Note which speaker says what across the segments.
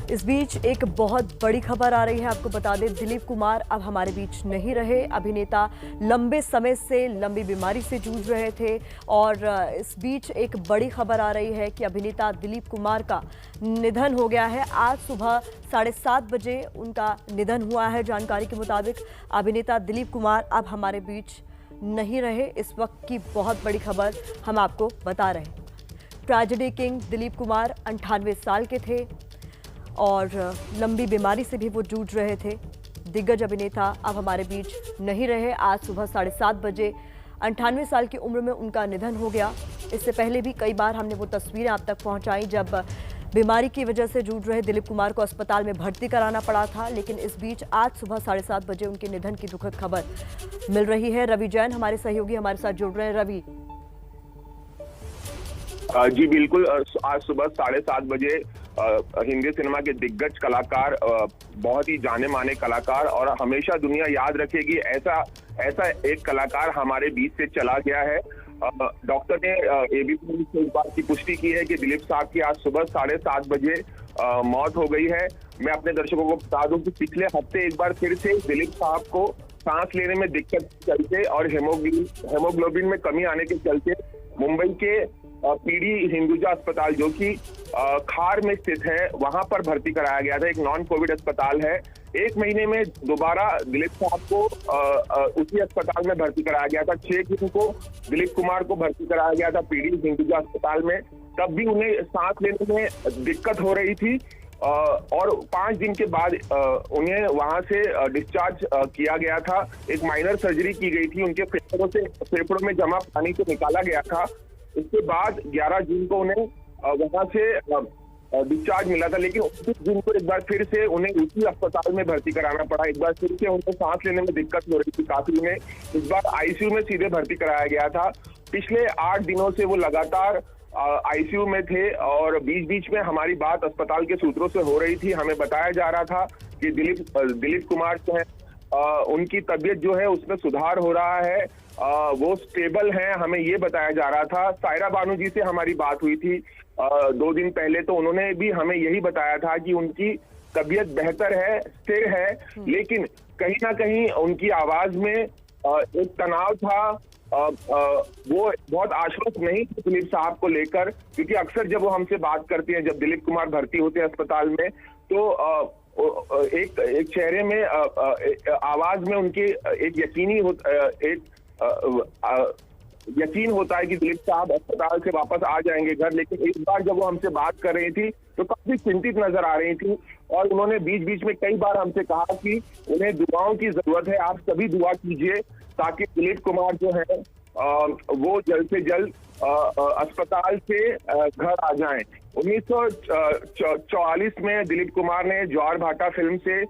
Speaker 1: इस बीच एक बहुत बड़ी खबर आ रही है। आपको बता दें, दिलीप कुमार अब हमारे बीच नहीं रहे। अभिनेता लंबे समय से लंबी बीमारी से जूझ रहे थे और इस बीच एक बड़ी खबर आ रही है कि अभिनेता दिलीप कुमार का निधन हो गया है। आज सुबह 7:30 बजे उनका निधन हुआ है। जानकारी के मुताबिक अभिनेता दिलीप कुमार अब हमारे बीच नहीं रहे। इस वक्त की बहुत बड़ी खबर हम आपको बता रहे हैं। ट्रेजेडी किंग दिलीप कुमार 98 साल के थे और लंबी बीमारी से भी वो जूझ रहे थे। दिग्गज अभिनेता अब हमारे बीच नहीं रहे। आज सुबह 7:30 बजे 98 साल की उम्र में उनका निधन हो गया। इससे पहले भी कई बार हमने वो तस्वीरें आप तक पहुंचाई जब बीमारी की वजह से जूझ रहे दिलीप कुमार को अस्पताल में भर्ती कराना पड़ा था। लेकिन इस बीच आज सुबह 7:30 बजे उनके निधन की दुखद खबर मिल रही है। रवि जैन हमारे सहयोगी हमारे साथ जुड़ रहे हैं। रवि
Speaker 2: जी बिल्कुल, आज सुबह 7:30 बजे हिंदी सिनेमा के दिग्गज कलाकार, बहुत ही जाने माने कलाकार और हमेशा दुनिया याद रखेगी ऐसा एक कलाकार हमारे बीच से चला गया है। डॉक्टर ने एबीपी से इस बात की पुष्टि की है कि दिलीप साहब की आज सुबह 7:30 बजे मौत हो गई है। मैं अपने दर्शकों को बता दूं कि पिछले हफ्ते एक बार फिर से दिलीप साहब को सांस लेने में दिक्कत के चलते और हेमोग्लोबिन में कमी आने के चलते मुंबई के पीडी हिंदुजा अस्पताल, जो कि खार में स्थित है, वहां पर भर्ती कराया गया था। एक नॉन कोविड अस्पताल है। एक महीने में दोबारा दिलीप साहब को उसी अस्पताल में भर्ती कराया गया था। 6 जून को दिलीप कुमार को भर्ती कराया गया था पीडी हिंदुजा अस्पताल में। तब भी उन्हें सांस लेने में दिक्कत हो रही थी और 5 दिन के बाद उन्हें वहां से डिस्चार्ज किया गया था। एक माइनर सर्जरी की गई थी। उनके फेफड़ों में जमा पानी को निकाला गया था। इसके बाद 11 जून को उन्हें वहां से डिस्चार्ज मिला था। लेकिन 29 जून को एक बार फिर से उन्हें उसी अस्पताल में भर्ती कराना पड़ा। एक बार फिर से उन्हें सांस लेने में दिक्कत हो रही थी काफी। उन्हें इस बार आईसीयू में सीधे भर्ती कराया गया था। पिछले 8 दिनों से वो लगातार आईसीयू में थे और बीच बीच में हमारी बात अस्पताल के सूत्रों से हो रही थी। हमें बताया जा रहा था कि दिलीप कुमार जो है, उनकी तबीयत जो है उसमें सुधार हो रहा है, वो स्टेबल हैं। हमें ये बताया जा रहा था। सायरा बानू जी से हमारी बात हुई थी 2 दिन पहले, तो उन्होंने भी हमें यही बताया था कि उनकी तबीयत बेहतर है, स्थिर है, लेकिन कहीं ना कहीं उनकी आवाज में एक तनाव था। वो बहुत आश्वस्त नहीं थे दिलीप साहब को लेकर, क्योंकि अक्सर जब वो हमसे बात करती हैं, जब दिलीप कुमार भर्ती होते हैं अस्पताल में, तो एक चेहरे में आवाज में उनकी एक यकीन होता है कि दिलीप साहब अस्पताल से वापस आ जाएंगे घर। लेकिन इस बार जब वो हमसे बात कर रही थी तो काफी चिंतित नजर आ रही थी और उन्होंने बीच बीच में कई बार हमसे कहा कि उन्हें दुआओं की जरूरत है, आप सभी दुआ कीजिए ताकि दिलीप कुमार जो है वो जल्द से जल्द अस्पताल से घर आ जाएं। 1944 में दिलीप कुमार ने ज्वार भाटा फिल्म से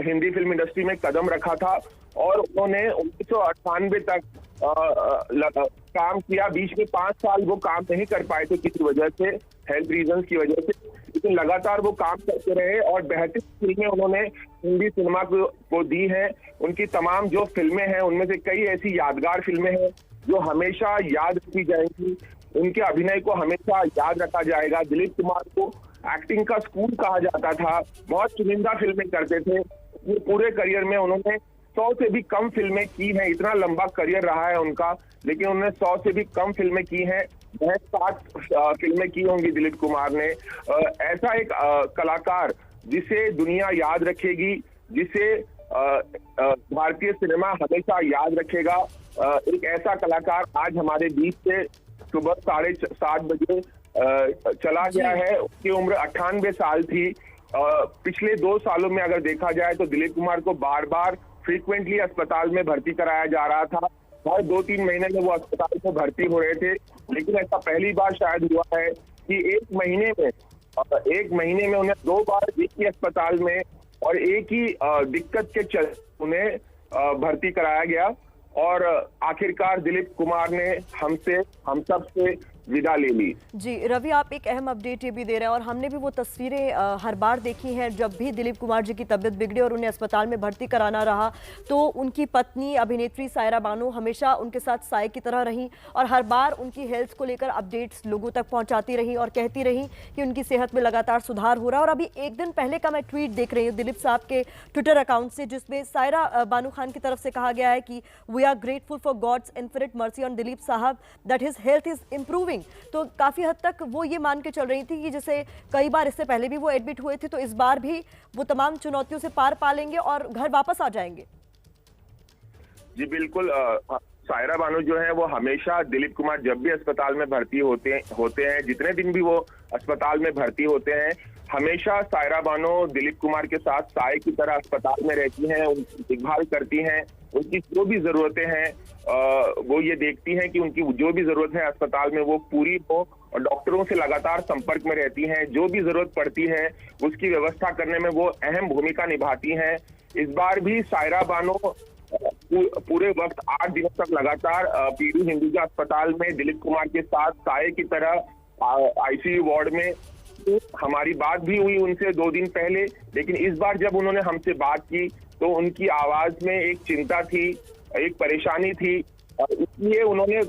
Speaker 2: हिंदी फिल्म इंडस्ट्री में कदम रखा था और उन्होंने 1998 तक काम किया। बीच में 5 साल वो काम नहीं कर पाए थे किसी वजह से, हेल्थ रीजंस की वजह से, लेकिन लगातार वो काम करते रहे और बेहतरीन फिल्में उन्होंने हिंदी सिनेमा को दी हैं। उनकी तमाम जो फिल्में हैं उनमें से कई ऐसी यादगार फिल्में हैं जो हमेशा याद रखी जाएंगी। उनके अभिनय को हमेशा याद रखा जाएगा। दिलीप कुमार को एक्टिंग का स्कूल कहा जाता था। बहुत चुनिंदा फिल्में करते थे। ये पूरे करियर में उन्होंने 100 से भी कम फिल्में की हैं। इतना लंबा करियर रहा है उनका, लेकिन उन्होंने 100 से भी कम फिल्में की हैं। 60 फिल्में की होंगी दिलीप कुमार ने। ऐसा एक कलाकार जिसे दुनिया याद रखेगी, जिसे भारतीय सिनेमा हमेशा याद रखेगा, एक ऐसा कलाकार आज हमारे बीच से सुबह 7:30 बजे चला गया है। उसकी उम्र 98 साल थी। पिछले 2 सालों में अगर देखा जाए तो दिलीप कुमार को बार बार फ्रीक्वेंटली अस्पताल में भर्ती कराया जा रहा था। हर 2-3 महीने में वो अस्पताल में भर्ती हो रहे थे, लेकिन ऐसा पहली बार शायद हुआ है कि एक महीने में उन्हें 2 बार एक ही अस्पताल में और एक ही दिक्कत के चलते उन्हें भर्ती कराया गया। और आखिरकार दिलीप कुमार ने हम सब से विदा ले ली।
Speaker 1: जी रवि, आप एक अहम अपडेट ये भी दे रहे हैं और हमने भी वो तस्वीरें हर बार देखी हैं। जब भी दिलीप कुमार जी की तबीयत बिगड़ी और उन्हें अस्पताल में भर्ती कराना रहा तो उनकी पत्नी अभिनेत्री सायरा बानो हमेशा उनके साथ साय की तरह रही और हर बार उनकी हेल्थ को लेकर अपडेट्स लोगों तक पहुंचाती रही और कहती रही कि उनकी सेहत में लगातार सुधार हो रहा है। और अभी एक दिन पहले का मैं ट्वीट देख रही हूँ दिलीप साहब के ट्विटर अकाउंट से, जिसमें सायरा बानो खान की तरफ से कहा गया है कि we are grateful for God's infinite mercy on Dilip साहब that his health is improving. तो काफी हद तक वो ये मान के चल रही थी कि जैसे कई बार इससे पहले भी वो एडमिट हुए थे तो इस बार भी वो तमाम चुनौतियों से पार पा लेंगे और घर वापस आ जाएंगे।
Speaker 2: जी बिल्कुल, सायरा बानो जो है वो हमेशा दिलीप कुमार जब भी अस्पताल में भर्ती होते हैं, जितने दिन भी वो अस्पताल में भर्ती होते हैं, हमेशा सायरा बानो दिलीप कुमार के साथ साय की तरह अस्पताल में रहती हैं, उनकी देखभाल करती हैं, उनकी जो भी जरूरतें हैं वो ये देखती हैं कि उनकी जो भी जरूरत है अस्पताल में वो पूरी हो और डॉक्टरों से लगातार संपर्क में रहती हैं। जो भी जरूरत पड़ती है उसकी व्यवस्था करने में वो अहम भूमिका निभाती हैं। इस बार भी सायरा बानो पूरे वक्त 8 दिनों तक लगातार पीरू हिंदुजा अस्पताल में दिलीप कुमार के साथ साय की तरह आईसीयू वार्ड में। तो हमारी बात भी हुई उनसे 2 दिन पहले, लेकिन इस बार जब उन्होंने हमसे बात की तो उनकी आवाज में एक चिंता थी, एक परेशानी थी, इसलिए उन्होंने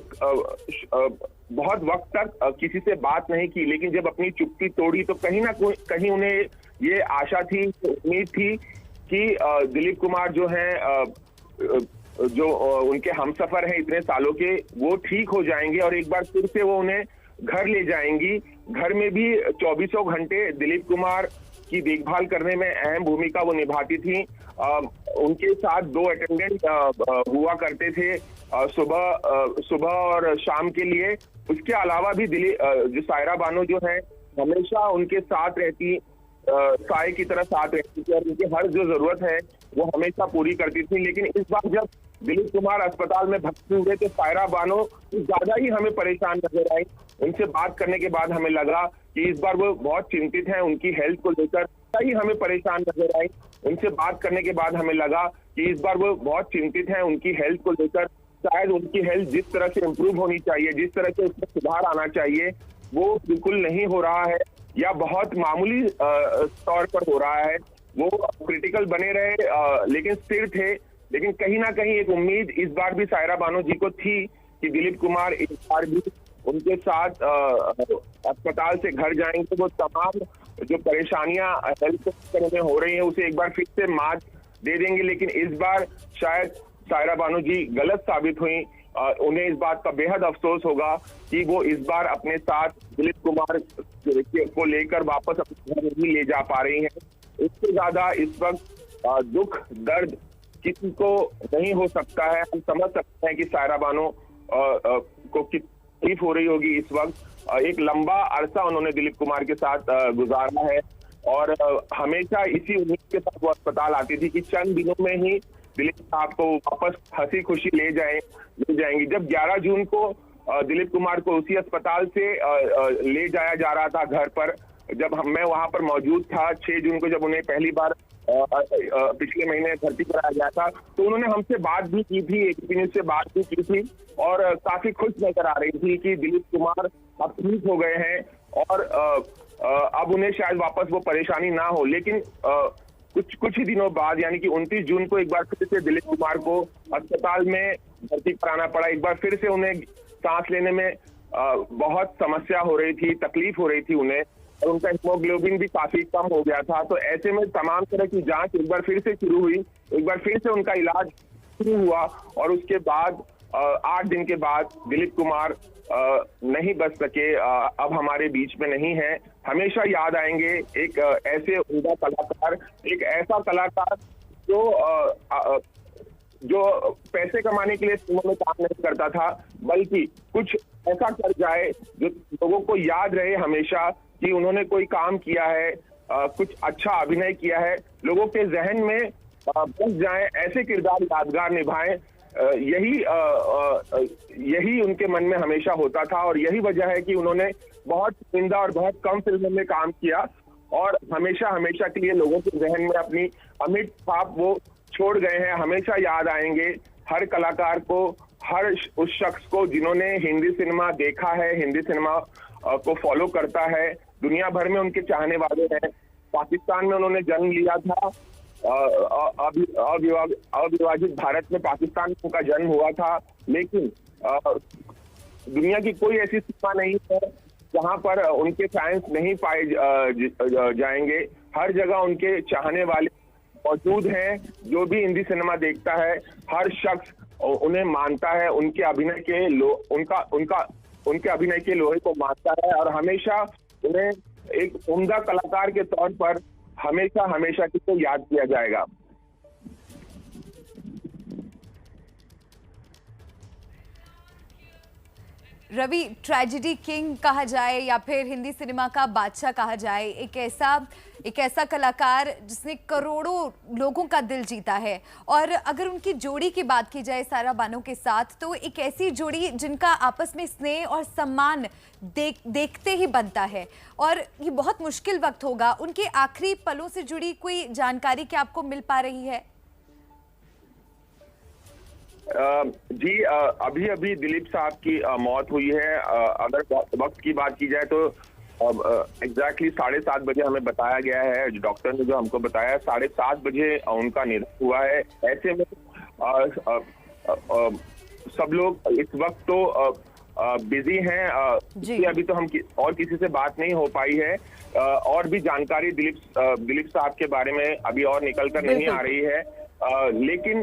Speaker 2: बहुत वक्त तक किसी से बात नहीं की। लेकिन जब अपनी चुप्पी तोड़ी तो कहीं ना कहीं उन्हें ये आशा थी, उम्मीद थी कि दिलीप कुमार जो है जो उनके हमसफर हैं इतने सालों के, वो ठीक हो जाएंगे और एक बार फिर से वो उन्हें घर ले जाएंगी। घर में भी 24 घंटे दिलीप कुमार की देखभाल करने में अहम भूमिका वो निभाती थी। उनके साथ 2 अटेंडेंट हुआ करते थे सुबह और शाम के लिए। उसके अलावा भी जो सायरा बानो जो है हमेशा उनके साथ रहती, साय की तरह साथ रहती थी और उनकी हर जो जरूरत है वो हमेशा पूरी करती थी। लेकिन इस बार जब दिलीप कुमार अस्पताल में भर्ती हुए तो सायरा बानो ज्यादा ही हमें परेशान नजर आई। उनसे बात करने के बाद हमें लगा कि इस बार वो बहुत चिंतित हैं उनकी हेल्थ को लेकर, ही हमें परेशान नजर आई। उनसे बात करने के बाद हमें लगा कि इस बार वो बहुत चिंतित हैं उनकी हेल्थ को लेकर। शायद उनकी हेल्थ जिस तरह से इम्प्रूव होनी चाहिए, जिस तरह से उसमें सुधार आना चाहिए, वो बिल्कुल नहीं हो रहा है या बहुत मामूली तौर पर हो रहा है। वो क्रिटिकल बने रहे लेकिन स्थिर थे। लेकिन कहीं ना कहीं एक उम्मीद इस बार भी सायरा बानो जी को थी कि दिलीप कुमार इस बार भी उनके साथ अस्पताल से घर जाएंगे, वो तमाम जो परेशानियां हेल्थ सेक्टर में हो रही हैं उसे एक बार फिर से मात दे देंगे। लेकिन इस बार शायद सायरा बानो जी गलत साबित हुई। उन्हें इस बात का बेहद अफसोस होगा कि वो इस बार अपने साथ दिलीप कुमार को लेकर वापस अपने घर नहीं ले जा पा रही हैं। इससे ज्यादा इस वक्त दुख दर्द किसी को नहीं हो सकता है। हम समझ सकते हैं कि सायरा बानो को कितनी तकलीफ हो रही होगी इस वक्त। एक लंबा अरसा उन्होंने दिलीप कुमार के साथ गुजारा है और हमेशा इसी उम्मीद के साथ वो अस्पताल आती थी कि चंद दिनों में ही दिलीप साहब को वापस हंसी खुशी ले जाएंगी। जब 11 जून को दिलीप कुमार को उसी अस्पताल से ले जाया जा रहा था घर पर, जब मैं वहां पर मौजूद था 6 जून को जब उन्हें पहली बार पिछले महीने भर्ती कराया गया था, तो उन्होंने हमसे बात भी की थी, एबीपी न्यूज से बात भी की थी और काफी खुश नजर आ रही थी कि दिलीप कुमार अब ठीक हो गए हैं और अब उन्हें शायद वापस वो परेशानी ना हो। लेकिन कुछ ही दिनों बाद यानी कि 29 जून को एक बार फिर से दिलीप कुमार को अस्पताल में भर्ती कराना पड़ा। एक बार फिर से उन्हें सांस लेने में बहुत समस्या हो रही थी, तकलीफ हो रही थी उन्हें और उनका हीमोग्लोबिन भी काफी कम हो गया था। तो ऐसे में तमाम तरह की जांच एक बार फिर से शुरू हुई, एक बार फिर से उनका इलाज शुरू हुआ और उसके बाद 8 दिन के बाद दिलीप कुमार नहीं बच सके, अब हमारे बीच में नहीं है। हमेशा याद आएंगे एक ऐसे उम्दा कलाकार, एक ऐसा कलाकार जो पैसे कमाने के लिए फिल्मों में काम नहीं करता था, बल्कि कुछ ऐसा कर जाए जो लोगों को याद रहे हमेशा कि उन्होंने कोई काम किया है, कुछ अच्छा अभिनय किया है, लोगों के जहन में बस जाए, ऐसे किरदार यादगार निभाएं। यही उनके मन में हमेशा होता था और यही वजह है कि उन्होंने बहुत चुनिंदा और बहुत कम फिल्मों में काम किया और हमेशा के लिए लोगों के जहन में अपनी अमिट छाप वो छोड़ गए हैं। हमेशा याद आएंगे हर कलाकार को, उस शख्स को जिन्होंने हिंदी सिनेमा देखा है, हिंदी सिनेमा को फॉलो करता है, दुनिया भर में उनके चाहने वाले हैं। पाकिस्तान में उन्होंने जन्म लिया था, अविभाजित भारत में पाकिस्तान में उनका जन्म हुआ था, लेकिन दुनिया की कोई ऐसी सीमा नहीं है जहां पर उनके फैंस नहीं पाए जाएंगे। हर जगह उनके चाहने वाले मौजूद हैं। जो भी हिंदी सिनेमा देखता है, हर शख्स उन्हें मानता है, उनके अभिनय के लोहे को मानता है और हमेशा उन्हें एक उम्दा कलाकार के तौर पर हमेशा हमेशा किसे याद किया जाएगा।
Speaker 3: रवि, ट्रेजेडी किंग कहा जाए या फिर हिंदी सिनेमा का बादशाह कहा जाए, एक ऐसा कलाकार जिसने करोड़ों लोगों का दिल जीता है। और अगर उनकी जोड़ी की बात की जाए सायरा बानो के साथ, तो एक ऐसी जोड़ी जिनका आपस में स्नेह और सम्मान देखते ही बनता है। और ये बहुत मुश्किल वक्त होगा। उनके आखिरी पलों से जुड़ी कोई जानकारी क्या आपको मिल पा रही है?
Speaker 2: जी, अभी अभी दिलीप साहब की मौत हुई है। अगर वक्त की बात की जाए तो एग्जैक्टली 7:30 बजे हमें बताया गया है, डॉक्टर ने जो हमको बताया 7:30 बजे उनका निधन हुआ है। ऐसे में सब लोग इस वक्त तो बिजी हैं, अभी तो हम और किसी से बात नहीं हो पाई है। और भी जानकारी दिलीप साहब के बारे में अभी और निकल कर नहीं आ रही है, लेकिन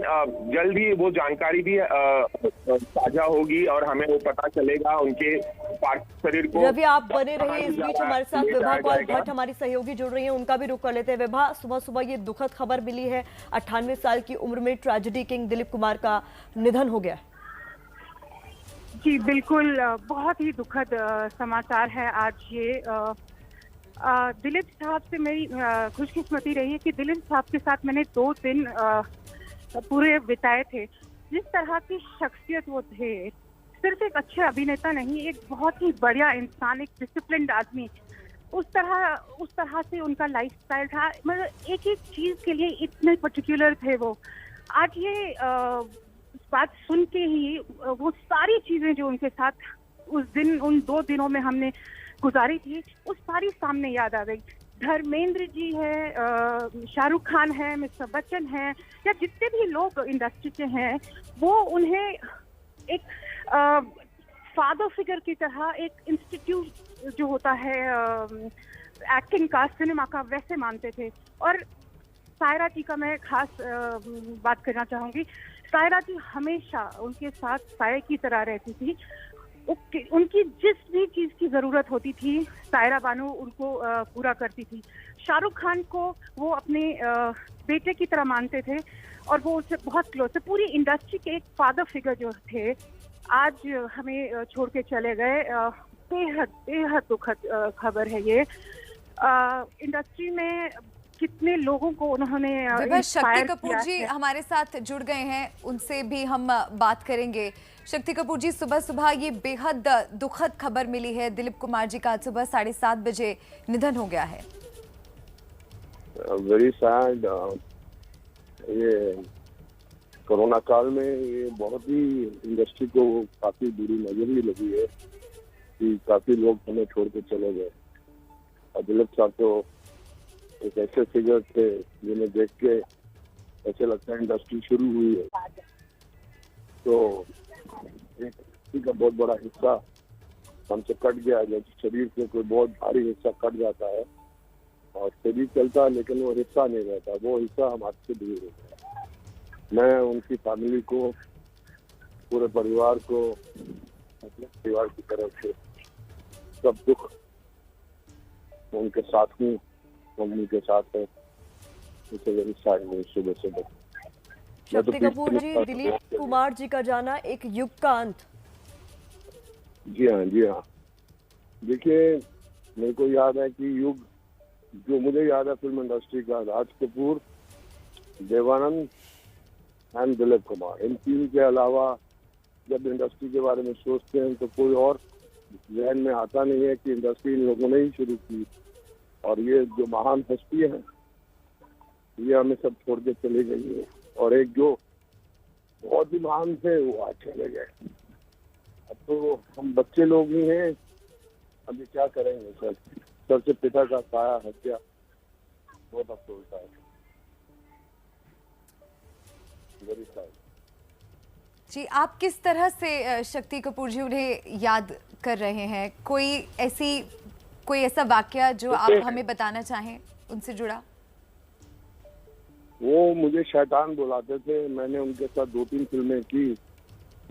Speaker 2: जल्द ही वो जानकारी भी साझा होगी और हमें वो पता चलेगा उनके पार्थिव शरीर को।
Speaker 1: रवि, आप बने रहिए इस बीच। हमारे साथ विभा कौल भट्ट हमारी सहयोगी जुड़ रही हैं, उनका भी रुख कर लेते हैं। विभा, सुबह सुबह ये दुखद खबर मिली है, 98 साल की उम्र में ट्रेजेडी किंग दिलीप कुमार का निधन हो गया।
Speaker 4: जी बिल्कुल, बहुत ही दुखद समाचार है आज ये। दिलीप साहब से मेरी खुशकिस्मती रही है कि दिलीप साहब के साथ मैंने 2 दिन पूरे बिताए थे। जिस तरह की शख्सियत वो थे, सिर्फ एक अच्छे अभिनेता नहीं, एक बहुत ही बढ़िया इंसान, एक डिसिप्लिन्ड आदमी। उस तरह से उनका लाइफस्टाइल था। मतलब एक एक चीज के लिए इतने पर्टिकुलर थे वो। आज ये बात सुन के ही वो सारी चीजें जो उनके साथ उस दिन, उन 2 दिनों में हमने गुजारी थी, उस सारी सामने याद आ गई। धर्मेंद्र जी है, शाहरुख खान है, मिस्टर बच्चन है, या जितने भी लोग इंडस्ट्री के हैं, वो उन्हें एक फादर फिगर की तरह, एक इंस्टीट्यूट जो होता है एक्टिंग का, सिनेमा का, वैसे मानते थे। और सायरा जी का मैं खास बात करना चाहूंगी। सायरा जी हमेशा उनके साथ साये की तरह रहती थी। उनकी जिस भी चीज की जरूरत होती थी, सायरा बानो उनको पूरा करती थी। शाहरुख खान को वो अपने बेटे की तरह मानते थे और वो उससे बहुत क्लोज थे। पूरी इंडस्ट्री के एक फादर फिगर जो थे, आज हमें छोड़ के चले गए। बेहद दुखद खबर है ये। इंडस्ट्री में कितने लोगों को उन्होंने
Speaker 3: शक्ति कपूर जी हमारे साथ जुड़ गए हैं, उनसे भी हम बात करेंगे। शक्ति कपूर जी, सुबह सुबह ये बेहद दुखद खबर मिली है, दिलीप कुमार जी का आज सुबह 7:30 बजे निधन हो गया है।
Speaker 5: Very sad. ये कोरोना काल में ये बहुत ही इंडस्ट्री को काफी बुरी नजर भी लगी है कि काफी लोग हमें छोड़ के चले गए। और दिलीप साहब तो एक ऐसे फिगर थे जिन्हें देख के ऐसे लगता है इंडस्ट्री शुरू हुई है। तो एक का बहुत बड़ा हिस्सा हमसे कट गया, जैसे शरीर से कोई बहुत भारी हिस्सा कट जाता है और शरीर चलता है लेकिन वो हिस्सा नहीं रहता, वो हिस्सा हम हाथ से दूर होता है। मैं उनकी फैमिली को, पूरे परिवार को, अपने परिवार की तरफ से सब दुख उनके साथ हूँ, मम्मी के साथ है। सुबह सुबह
Speaker 1: शक्ति कपूर जी, दिलीप कुमार जी का जाना एक युग का अंत।
Speaker 5: जी हाँ, जी हाँ। देखिए, मेरे को याद है कि युग, जो मुझे याद है फिल्म इंडस्ट्री का, राज कपूर, देवानंद एंड दिलीप कुमार, इन 3 के अलावा जब इंडस्ट्री के बारे में सोचते हैं तो कोई और जहन में आता नहीं है कि इंडस्ट्री इन लोगों ने ही शुरू की। और ये जो महान हस्ती है, ये हमें सब छोड़ के चली गई है। और एक जो बहुत ही महान थे, वो आज चले गए। अब तो हम बच्चे लोग ही हैं, अभी क्या करेंगे सर। सबसे पिता का साया हत्या, बहुत अफसोस है। Very sad.
Speaker 3: जी, आप किस तरह से शक्ति कपूर जी उन्हें याद कर रहे हैं? कोई ऐसा वाकया जो आप हमें बताना चाहें उनसे जुड़ा?
Speaker 5: वो मुझे शैतान बुलाते थे। मैंने उनके साथ 2-3 फिल्में की।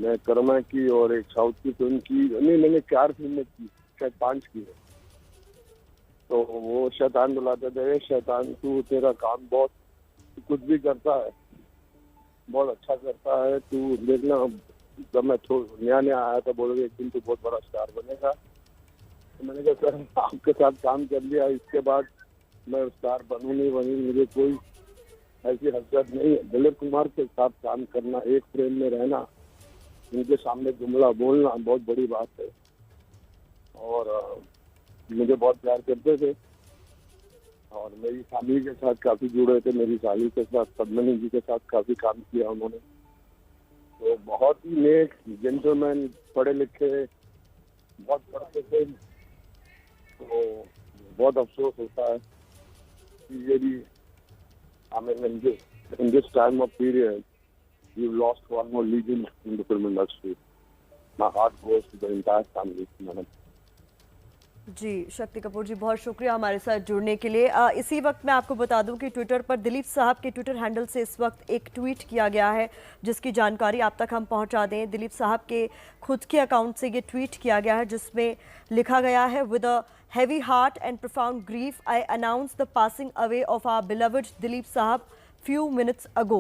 Speaker 5: मैं कर्मा की और एक साउथ की फिल्म की, नहीं मैंने 4 फिल्में की, शायद 5 की है। तो वो शैतान बुलाते थे, शैतान तू तेरा काम बहुत, कुछ भी करता है बहुत अच्छा करता है, तू देखना। जब मैं नया नया आया था बोले एक दिन तू बहुत बड़ा स्टार बनेगा। तो मैंने कहा सर आपके साथ काम कर लिया, इसके बाद मैं स्टार बनूं नहीं बनूं, मुझे कोई ऐसी हसरत नहीं है। दिलीप कुमार के साथ काम करना, एक फ्रेम में रहना, उनके सामने जुमला बोलना बहुत बड़ी बात है। और मुझे बहुत प्यार करते थे और मेरी फैमिली के साथ काफी जुड़े थे। मेरी साली के साथ, पद्मनी जी के साथ काफी काम किया उन्होंने। तो बहुत ही नेक जेंटलमैन, पढ़े लिखे, बहुत पढ़ते थे। तो बहुत अफसोस होता है कि ये भी in this time of period, you lost one more legend in the film industry. My heart goes to the entire family, madam.
Speaker 1: जी, शक्ति कपूर जी बहुत शुक्रिया हमारे साथ जुड़ने के लिए। इसी वक्त मैं आपको बता दूं कि ट्विटर पर दिलीप साहब के ट्विटर हैंडल से इस वक्त एक ट्वीट किया गया है, जिसकी जानकारी आप तक हम पहुंचा दें। दिलीप साहब के खुद के अकाउंट से ये ट्वीट किया गया है, जिसमें लिखा गया है, with a heavy heart and profound grief, I announce the passing away of our beloved Dilip Sahab few minutes ago.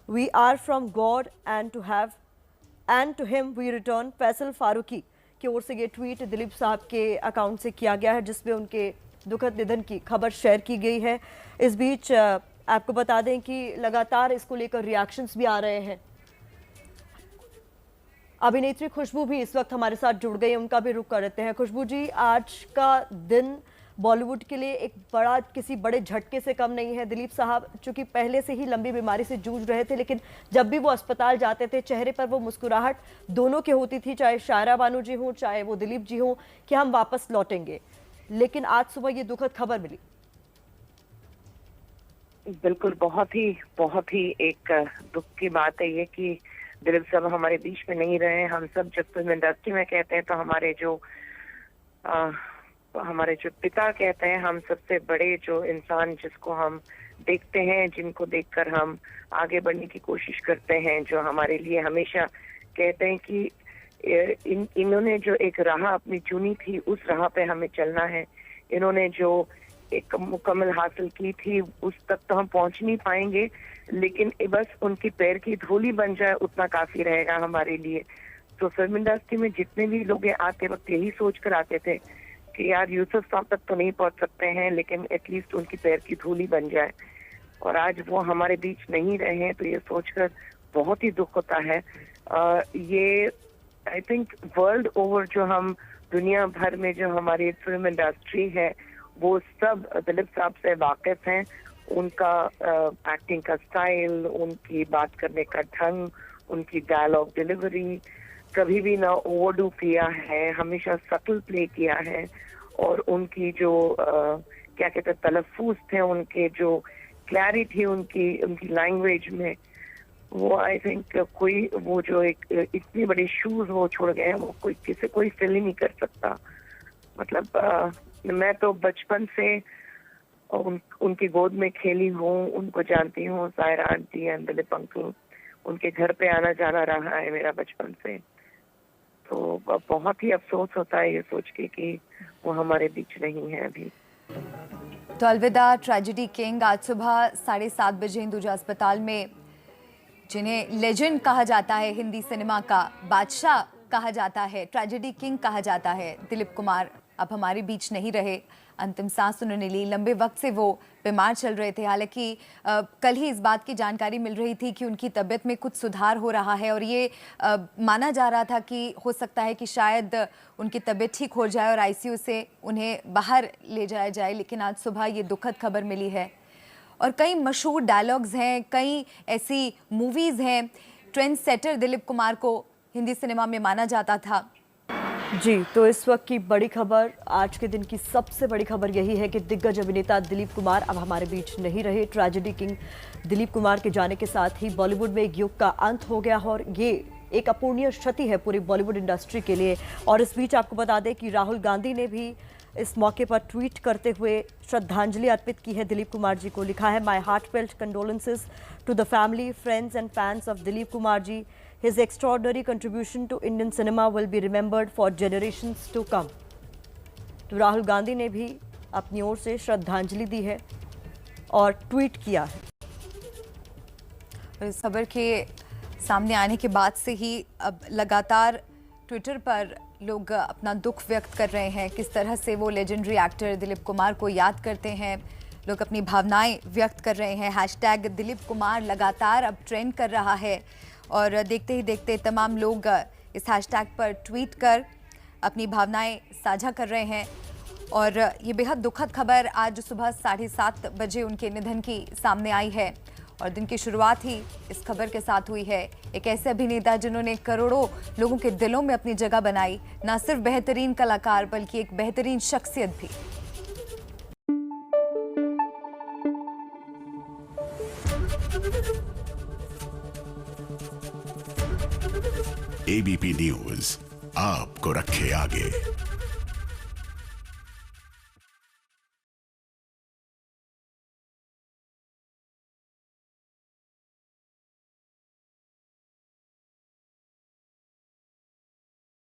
Speaker 1: We are from God and to him we return. Faisal Farooqui की ओर से ये ट्वीट दिलीप साहब के अकाउंट से किया गया है, जिसमें उनके दुखद निधन की खबर शेयर की गई है। इस बीच आपको बता दें कि लगातार इसको लेकर रिएक्शंस भी आ रहे हैं। अभिनेत्री खुशबू भी इस वक्त हमारे साथ जुड़ गई, उनका भी रुख करते हैं। खुशबू जी, आज का दिन बॉलीवुड के लिए एक किसी बड़े झटके से कम नहीं है। दिलीप साहब चूंकि पहले से ही लंबी बीमारी से जूझ रहे थे, लेकिन जब भी वो अस्पताल जाते थे चेहरे पर वो मुस्कुराहट दोनों की होती थी, चाहे शायरा बानू जी हों चाहे वो दिलीप जी हों, कि हम वापस लौटेंगे। लेकिन आज सुबह ये दुखद खबर मिली।
Speaker 6: बिल्कुल, बहुत ही एक दुख की बात है ये कि दिलीप साहब हमारे बीच में नहीं रहे। हम सब जब फिल्म इंडस्ट्री में कहते हैं तो हमारे जो पिता कहते हैं, हम सबसे बड़े जो इंसान जिसको हम देखते हैं, जिनको देखकर हम आगे बढ़ने की कोशिश करते हैं, जो हमारे लिए हमेशा कहते हैं कि इन्होंने जो एक राह अपनी चुनी थी उस राह पे हमें चलना है। इन्होंने जो एक मुकम्मल हासिल की थी उस तक तो हम पहुंच नहीं पाएंगे, लेकिन बस उनकी पैर की धूली बन जाए उतना काफी रहेगा हमारे लिए। तो फिल्म इंडस्ट्री में जितने भी लोग आते वक्त यही सोच कर आते थे कि यार यूसुफ साहब तक तो नहीं पहुंच सकते हैं, लेकिन एटलीस्ट उनकी पैर की धूली बन जाए। और आज वो हमारे बीच नहीं रहे हैं तो ये सोचकर बहुत ही दुख होता है। ये आई थिंक वर्ल्ड ओवर जो हम दुनिया भर में जो हमारी फिल्म इंडस्ट्री है वो सब दिलीप साहब से वाकिफ हैं। उनका एक्टिंग का स्टाइल, उनकी बात करने का ढंग, उनकी डायलॉग डिलीवरी, कभी भी ना ओवरडू किया है, हमेशा सटल प्ले किया है। और उनकी जो क्या कहते हैं तलफ्फुज़ थे, उनके जो क्लैरिटी उनकी लैंग्वेज में, वो आई थिंक कोई वो जो एक इतनी बड़ी शूज वो छोड़ गए हैं, वो कोई फिल ही नहीं कर सकता। मतलब मैं तो बचपन से उनकी गोद में खेली हूँ, उनको जानती हूँ। Saira aunty and Dilip uncle, उनके घर पे आना जाना रहा है मेरा बचपन से। तो बहुत ही अफसोस होता है ये सोच के कि वो हमारे बीच नहीं है अभी।
Speaker 3: तो अलविदा ट्रेजेडी किंग। आज सुबह 7:30 बजे हिंदुजा अस्पताल में, जिन्हें लेजेंड कहा जाता है, हिंदी सिनेमा का बादशाह कहा जाता है, ट्रेजेडी किंग कहा जाता है, दिलीप कुमार अब हमारे बीच नहीं रहे। अंतिम सांस उन्होंने ली। लंबे वक्त से वो बीमार चल रहे थे। हालांकि कल ही इस बात की जानकारी मिल रही थी कि उनकी तबीयत में कुछ सुधार हो रहा है और ये माना जा रहा था कि हो सकता है कि शायद उनकी तबीयत ठीक हो जाए और आईसीयू से उन्हें बाहर ले जाया जाए। लेकिन आज सुबह ये दुखद खबर मिली है। और कई मशहूर डायलॉग्स हैं, कई ऐसी मूवीज़ हैं ट्रेंड सेटर दिलीप कुमार को हिंदी सिनेमा में माना जाता था।
Speaker 1: जी, तो इस वक्त की बड़ी खबर, आज के दिन की सबसे बड़ी खबर यही है कि दिग्गज अभिनेता दिलीप कुमार अब हमारे बीच नहीं रहे। ट्रेजेडी किंग दिलीप कुमार के जाने के साथ ही बॉलीवुड में एक युग का अंत हो गया और ये एक अपूर्णीय क्षति है पूरी बॉलीवुड इंडस्ट्री के लिए। और इस बीच आपको बता दें कि राहुल गांधी ने भी इस मौके पर ट्वीट करते हुए श्रद्धांजलि अर्पित की है दिलीप कुमार जी को। लिखा है, my heartfelt condolences to the family, friends and fans of Dilip Kumar ji. His extraordinary contribution to Indian cinema will be remembered for generations to come. तो राहुल गांधी ने भी अपनी ओर से श्रद्धांजलि दी है और ट्वीट किया है।
Speaker 3: इस खबर के सामने आने के बाद से ही अब लगातार ट्विटर पर लोग अपना दुख व्यक्त कर रहे हैं। किस तरह से वो लेजेंडरी एक्टर दिलीप कुमार को याद करते हैं, लोग अपनी भावनाएं व्यक्त कर रहे हैं। हैशटैग दिलीप कुमार लगातार अब ट्रेंड कर रहा है और देखते ही देखते तमाम लोग इस हैशटैग पर ट्वीट कर अपनी भावनाएं साझा कर रहे हैं। और ये बेहद दुखद खबर आज सुबह 7:30 बजे उनके निधन की सामने आई है और दिन की शुरुआत ही इस खबर के साथ हुई है। एक ऐसे अभिनेता जिन्होंने करोड़ों लोगों के दिलों में अपनी जगह बनाई, ना सिर्फ बेहतरीन कलाकार बल्कि एक बेहतरीन शख्सियत भी।
Speaker 7: एबीपी न्यूज आपको रखे आगे।